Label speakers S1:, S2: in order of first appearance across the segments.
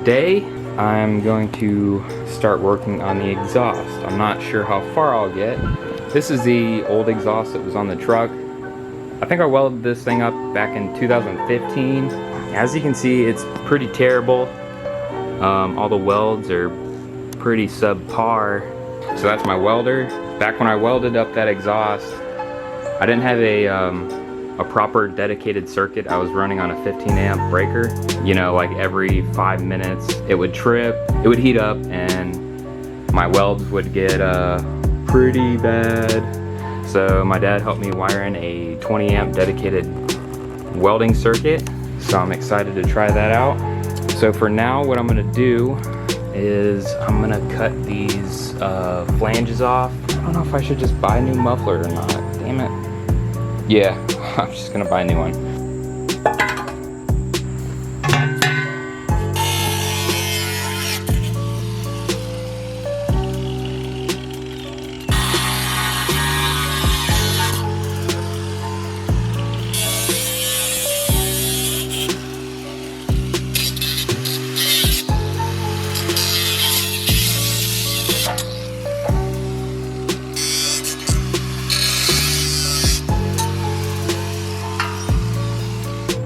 S1: today I'm going to start working on the exhaust. I'm not sure how far I'll get. This is the old exhaust that was on the truck. I think I welded this thing up back in 2015. As you can see, it's pretty terrible. All the welds are pretty subpar. So that's my welder. Back when I welded up that exhaust, I didn't have a proper dedicated circuit. I was running on a 15 amp breaker. You know, like every 5 minutes it would trip, it would heat up, and my welds would get pretty bad. So my dad helped me wire in a 20 amp dedicated welding circuit. So I'm excited to try that out. So for now, what I'm gonna do is I'm gonna cut these flanges off. I don't know if I should just buy a new muffler or not. Damn it. Yeah, I'm just gonna buy a new one.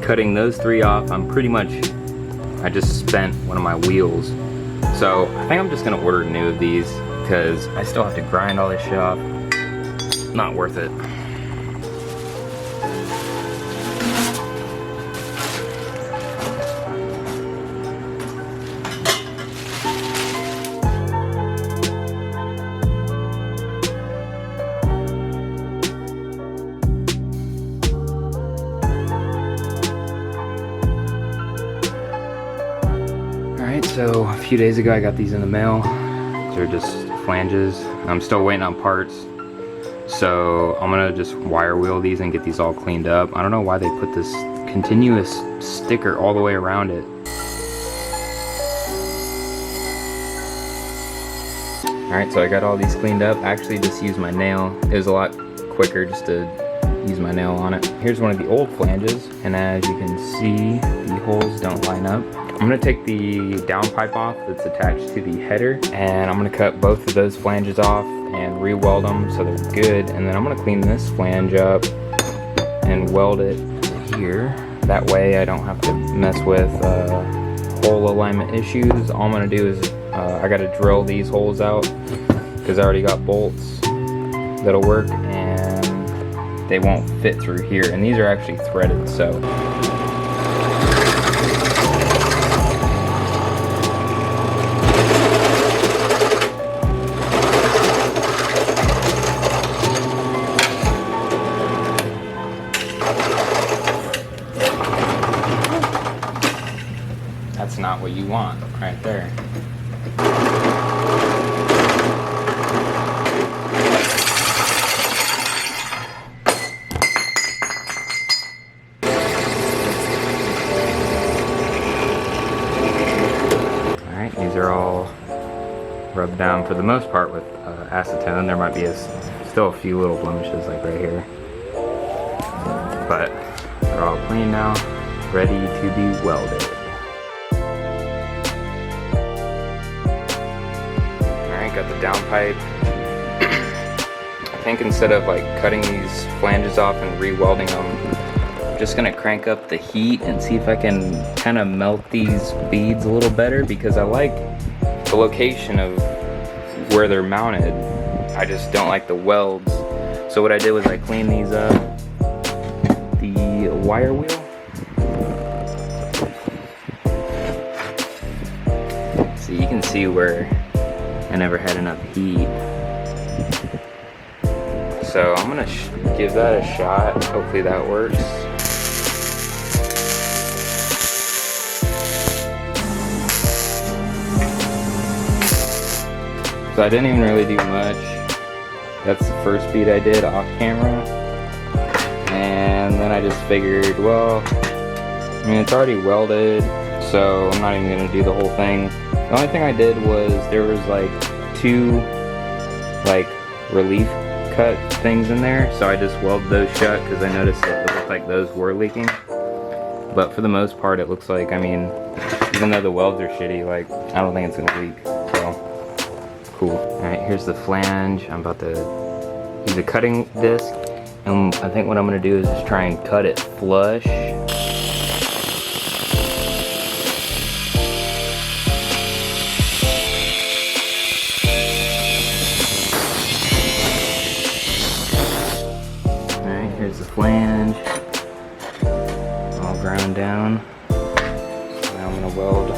S1: Cutting those three off, I just spent one of my wheels. So I think I'm just gonna order new of these because I still have to grind all this shit off. Not worth it. So a few days ago I got these in the mail. They're just flanges. I'm still waiting on parts. So I'm gonna just wire wheel these and get these all cleaned up. I don't know why they put this continuous sticker all the way around it. Alright, so I got all these cleaned up. I actually just used my nail. It was a lot quicker just to use my nail on it. Here's one of the old flanges, and as you can see, the holes don't line up. I'm gonna take the downpipe off that's attached to the header, and I'm gonna cut both of those flanges off and re-weld them so they're good. And then I'm gonna clean this flange up and weld it here. That way I don't have to mess with hole alignment issues. All I'm gonna do is I gotta drill these holes out because I already got bolts that'll work, and they won't fit through here. And these are actually threaded, so. That's not what you want right there. Alright, these are all rubbed down for the most part with acetone. There might be still a few little blemishes like right here. But they're all clean now, ready to be welded. Got the downpipe. I think instead of like cutting these flanges off and re-welding them, I'm just gonna crank up the heat and see if I can kind of melt these beads a little better, because I like the location of where they're mounted. I just don't like the welds. So what I did was I cleaned these up, the wire wheel. So you can see where I never had enough heat. So I'm gonna give that a shot. Hopefully that works. So I didn't even really do much. That's the first bead I did off camera. And then I just figured, well, I mean, it's already welded, so I'm not even gonna do the whole thing. The only thing I did was there was like 2 like relief cut things in there, so I just welded those shut because I noticed that it looked like those were leaking. But for the most part, it looks like, I mean, Even though the welds are shitty, like, I don't think it's gonna leak, so, cool. All right, here's the flange. I'm about to use a cutting disc, and I think what I'm gonna do is just try and cut it flush. Alright, here's the flange, all ground down. So now I'm gonna weld the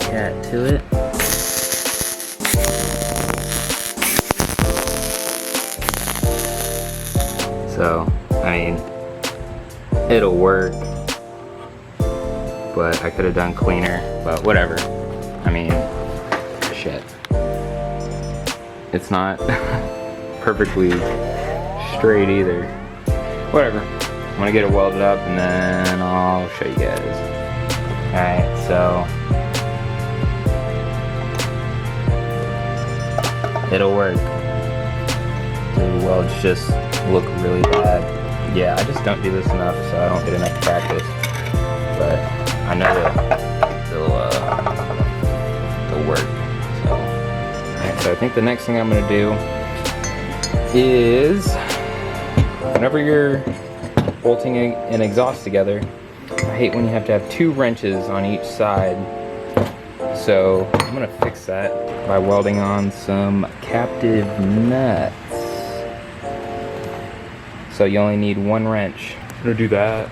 S1: cat to it. So, I mean, it'll work, but I could have done cleaner, but whatever. I mean, shit. It's not perfectly straight either. Whatever. I'm gonna get it welded up and then I'll show you guys. Alright, so it'll work. The welds just look really bad. Yeah, I just don't do this enough, so I don't get enough practice. But I know that they'll work. So, alright, so I think the next thing I'm gonna do is, whenever you're bolting an exhaust together, I hate when you have to have 2 wrenches on each side. So I'm gonna fix that by welding on some captive nuts. So you only need 1 wrench. I'm gonna do that.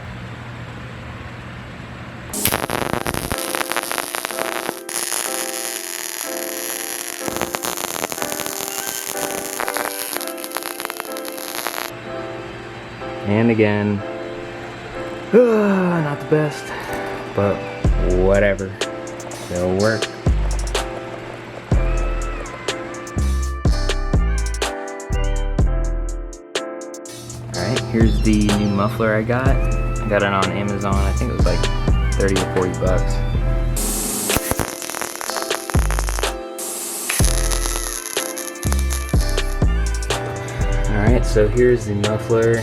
S1: And again, not the best, but whatever, it'll work. Alright, here's the new muffler I got. I got it on Amazon. I think it was like 30 or 40 bucks. Alright, so here's the muffler.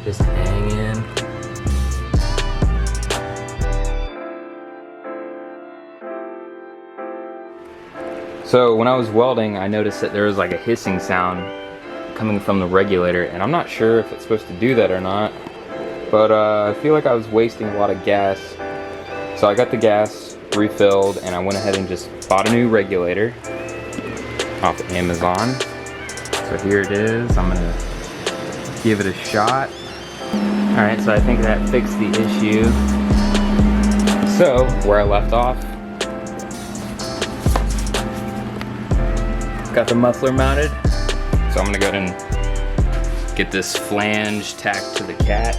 S1: Just hanging. So when I was welding, I noticed that there was like a hissing sound coming from the regulator, and I'm not sure if it's supposed to do that or not, but I feel like I was wasting a lot of gas. So I got the gas refilled and I went ahead and just bought a new regulator off Amazon. So here it is. I'm gonna give it a shot. Alright, so I think that fixed the issue. So, where I left off, got the muffler mounted. So I'm gonna go ahead and get this flange tacked to the cat.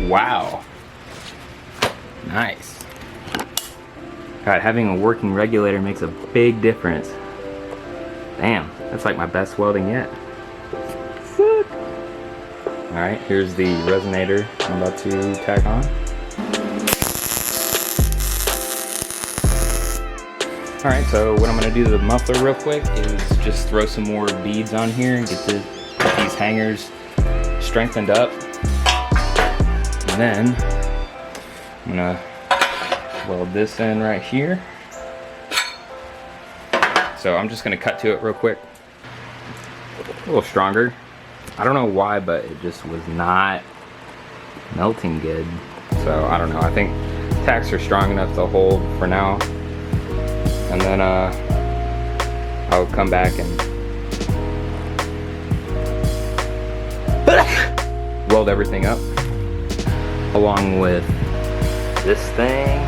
S1: Wow. Nice. God, having a working regulator makes a big difference. Damn, that's like my best welding yet. Sick. Alright, here's the resonator I'm about to tack on. Alright, so what I'm going to do to the muffler real quick is just throw some more beads on here and get these hangers strengthened up. And then I'm going to weld this in right here. So I'm just going to cut to it real quick. A little stronger. I don't know why, but it just was not melting good. So I don't know. I think tacks are strong enough to hold for now. And then I'll come back and weld everything up along with this thing.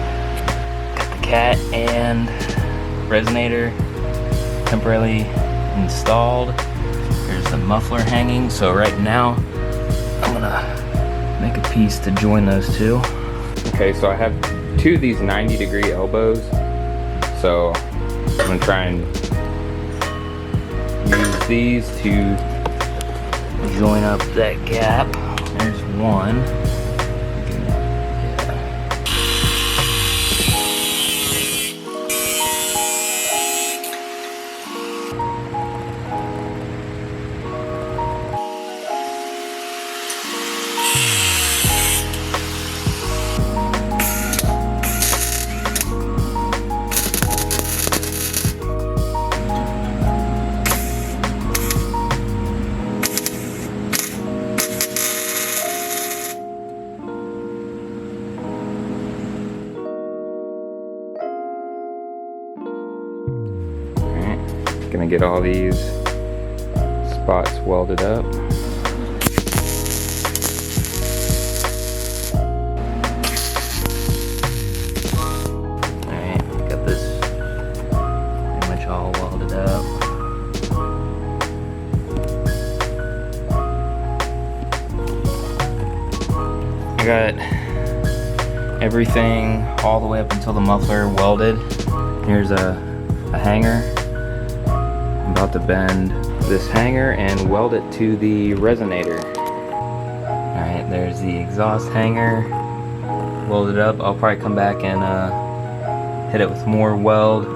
S1: Got the cat and resonator temporarily installed. There's the muffler hanging. So right now I'm gonna make a piece to join those two. Okay, so I have 2 of these 90-degree elbows. So I'm gonna try and use these to join up that gap. There's one. gonna get all these spots welded up. Alright, got this pretty much all welded up. I got everything all the way up until the muffler welded. Here's a hanger. I'm about to bend this hanger and weld it to the resonator. Alright, there's the exhaust hanger welded up. I'll probably come back and hit it with more weld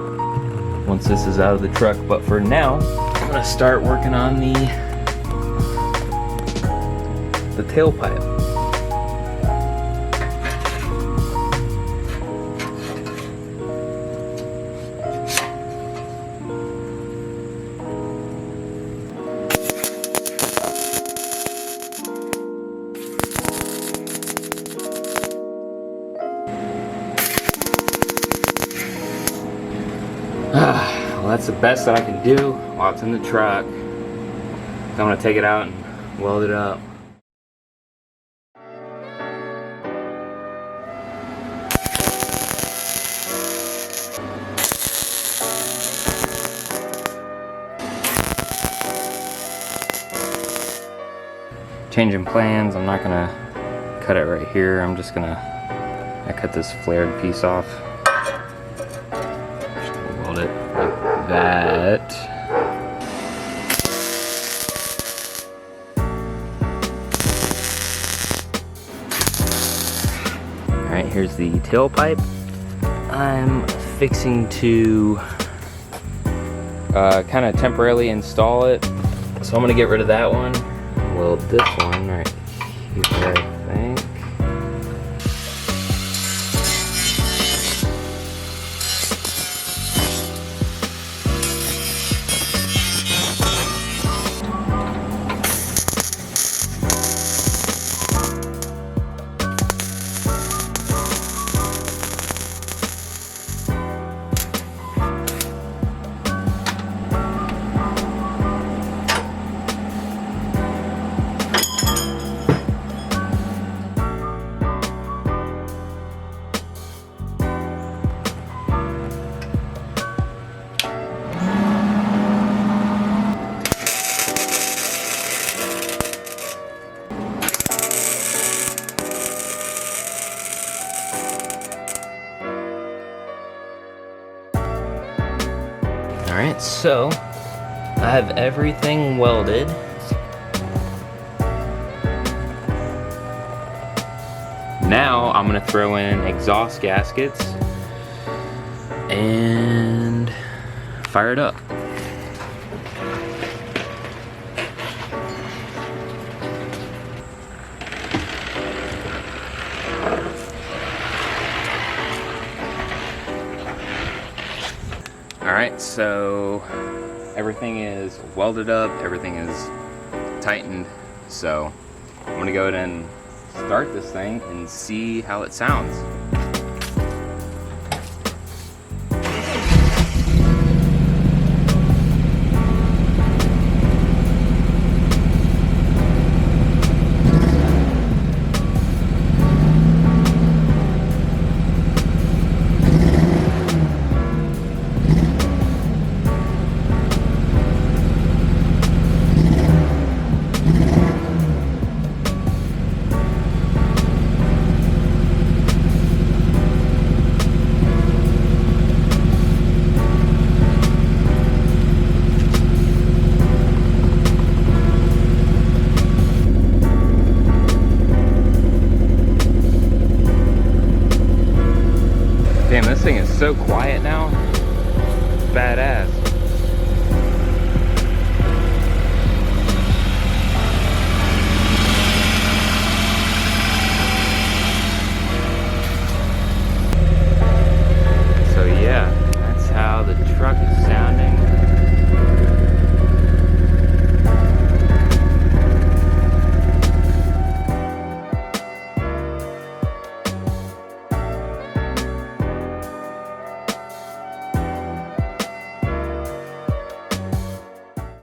S1: once this is out of the truck, but for now I'm gonna start working on the tailpipe. Well, that's the best that I can do while it's in the truck. So I'm gonna take it out and weld it up. Changing plans, I'm not gonna cut it right here. I'm just gonna, I cut this flared piece off. Weld it like that. Alright, here's the tailpipe. I'm fixing to kind of temporarily install it. So I'm gonna get rid of that one. Weld this one right here, I think. Alright, so I have everything welded. Now I'm gonna throw in exhaust gaskets and fire it up. Alright, so everything is welded up, everything is tightened, so I'm gonna go ahead and start this thing and see how it sounds. Damn, this thing is so quiet now. Badass.